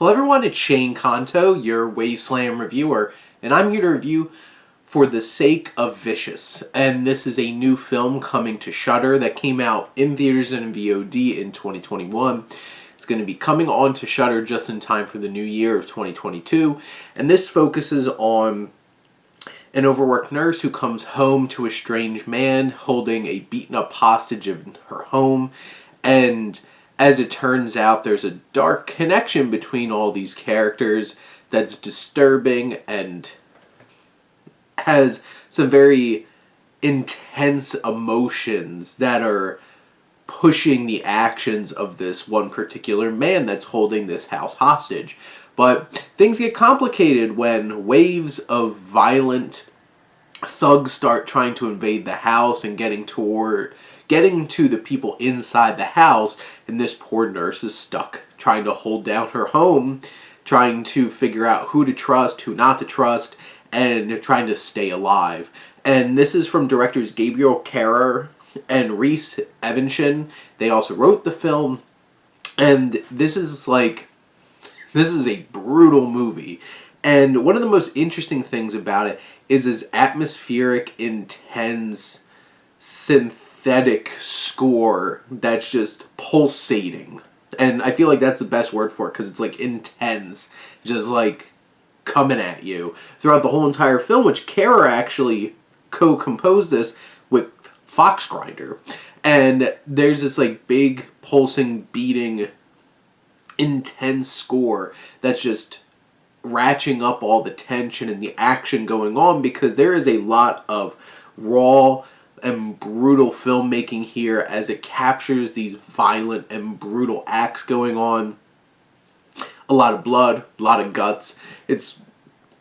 Hello everyone, it's Shane Kanto, your Wasteland reviewer, and I'm here to review For the Sake of Vicious. And this is a new film coming to Shudder that came out in theaters and in VOD in 2021. It's going to be coming on to Shudder just in time for the new year of 2022. And this focuses on an overworked nurse who comes home to a strange man holding a beaten up hostage in her home. And as it turns out, there's a dark connection between all these characters that's disturbing and has some very intense emotions that are pushing the actions of this one particular man that's holding this house hostage. But things get complicated when waves of violent thugs start trying to invade the house and getting to the people inside the house, and this poor nurse is stuck trying to hold down her home, trying to figure out who to trust, who not to trust, and trying to stay alive. And this is from directors Gabriel and Reece Eveneshen. They also wrote the film, and this is a brutal movie. And one of the most interesting things about it is this atmospheric, intense, synthetic score that's just pulsating. And I feel like that's the best word for it, because it's like intense, just like coming at you throughout the whole entire film, which Kara actually co-composed this with Fox Grinder. And there's this like big, pulsing, beating, intense score that's just ratcheting up all the tension and the action going on, because there is a lot of raw and brutal filmmaking here as it captures these violent and brutal acts going on. A lot of blood, a lot of guts. It's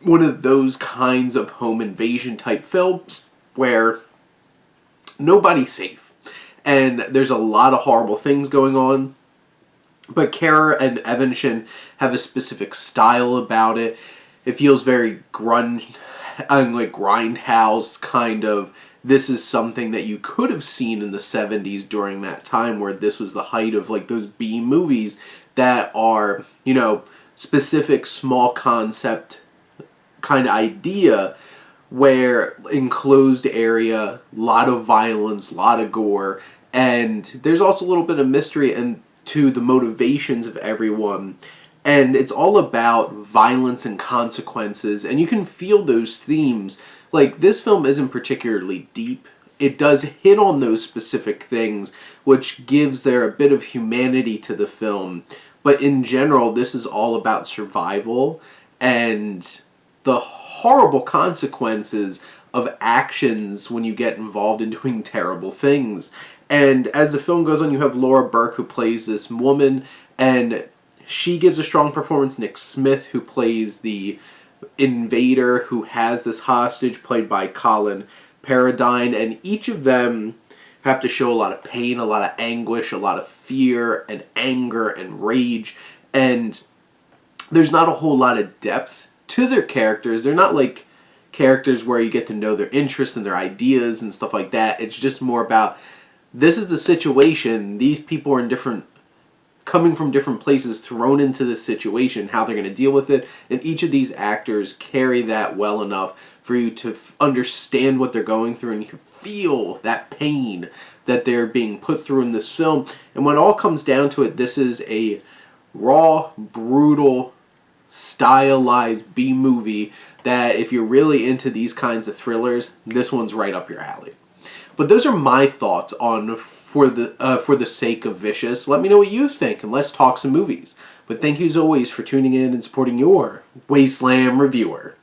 one of those kinds of home invasion type films where nobody's safe. And there's a lot of horrible things going on. But Kara and Eveneshen have a specific style about it. It feels very grunge and like grindhouse kind of. This is something that you could have seen in the 70s during that time, where this was the height of like those B movies that are, you know, specific small concept kind of idea, where enclosed area, lot of violence, lot of gore, and there's also a little bit of mystery and to the motivations of everyone. And it's all about violence and consequences, and you can feel those themes. Like, this film isn't particularly deep. It does hit on those specific things, which gives there a bit of humanity to the film. But in general, this is all about survival and the horrible consequences of actions when you get involved in doing terrible things. And as the film goes on, you have Lora Burke, who plays this woman, and she gives a strong performance. Nick Smyth, who plays the invader who has this hostage, played by Colin, Paradine, and each of them have to show a lot of pain, a lot of anguish, a lot of fear and anger and rage, and there's not a whole lot of depth to their characters. They're not like characters where you get to know their interests and their ideas and stuff like that. It's just more about, this is the situation, these people are coming from different places, thrown into this situation, how they're going to deal with it, and each of these actors carry that well enough for you to understand what they're going through, and you can feel that pain that they're being put through in this film. And when it all comes down to it, this is a raw, brutal, stylized B-movie that, if you're really into these kinds of thrillers, this one's right up your alley. But those are my thoughts on For the Sake of Vicious. Let me know what you think, and let's talk some movies. But thank you as always for tuning in and supporting your Wasteland reviewer.